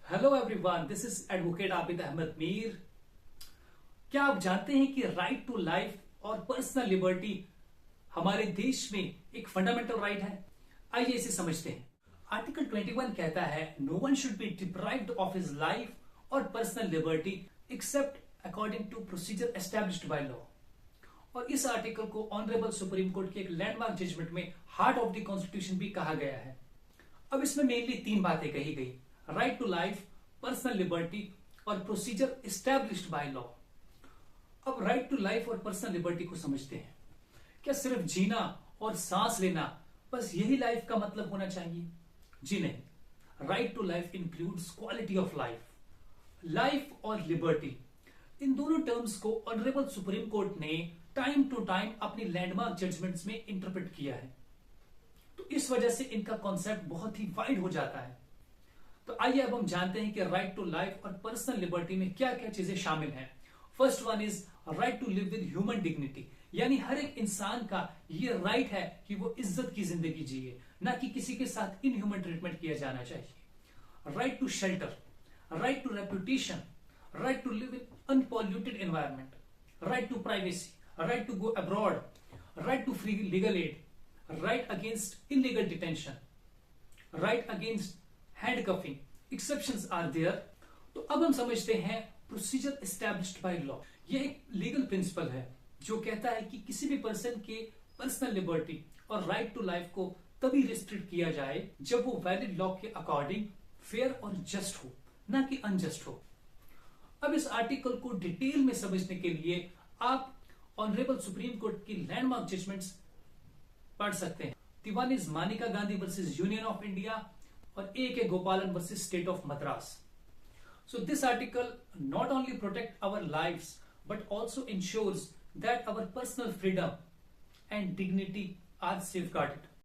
Hello everyone, this is advocate Abid Ahmad Mir. क्या आप जानते हैं कि राइट टू लाइफ और पर्सनल लिबर्टी हमारे देश में एक फंडामेंटल राइट है। आइए इसे समझते हैं। आर्टिकल 21 कहता है no one should be deprived of his life और personal liberty except according to procedure established by law. और इस आर्टिकल को ऑनरेबल सुप्रीम कोर्ट के एक लैंडमार्क जजमेंट में हार्ट ऑफ द कॉन्स्टिट्यूशन भी कहा गया है। अब इसमें मेनली तीन बातें कही गई: right to life, personal liberty और प्रोसीजर एस्टैब्लिश्ड बाय लॉ। अब राइट टू लाइफ और पर्सनल लिबर्टी को समझते हैं। क्या सिर्फ जीना और सांस लेना बस यही लाइफ का मतलब होना चाहिए? जी नहीं। Right to life includes quality of life. Life और लिबर्टी, इन दोनों टर्म्स को ऑनरेबल सुप्रीम कोर्ट ने टाइम टू टाइम अपनी लैंडमार्क जजमेंट्स में इंटरप्रेट किया है। तो इस वजह से इनका कॉन्सेप्ट बहुत ही वाइड हो जाता है। तो आइए अब हम जानते हैं कि राइट टू लाइफ और पर्सनल लिबर्टी में क्या क्या चीजें शामिल हैं। First one is right to live with human dignity, यानी हर एक इंसान का ये राइट है कि वो इज्जत की जिंदगी जिए, ना कि किसी के साथ इनह्यूमन ट्रीटमेंट किया जाना चाहिए। Right to shelter, right to reputation, right to live in unpolluted environment, right to privacy, right to go abroad, right to free legal aid, right against illegal detention, right against handcuffing, exceptions are there. तो अब हम समझते हैं procedure established by law. ये एक legal principal है जो कहता है कि किसी भी पर्सन के पर्सनल लिबर्टी और राइट टू लाइफ को तभी रिस्ट्रिक्ट किया जाए जब वो वैलिड लॉ के अकॉर्डिंग फेयर और जस्ट हो, ना कि अनजस्ट हो। अब इस आर्टिकल को डिटेल में समझने के लिए आप ऑनरेबल सुप्रीम कोर्ट की लैंडमार्क जजमेंट्स पढ़ सकते हैं। One is Manika Gandhi versus union of India और ए के गोपालन versus state of Madras. So this article not only protect our lives but also ensures that our personal freedom and dignity are safeguarded.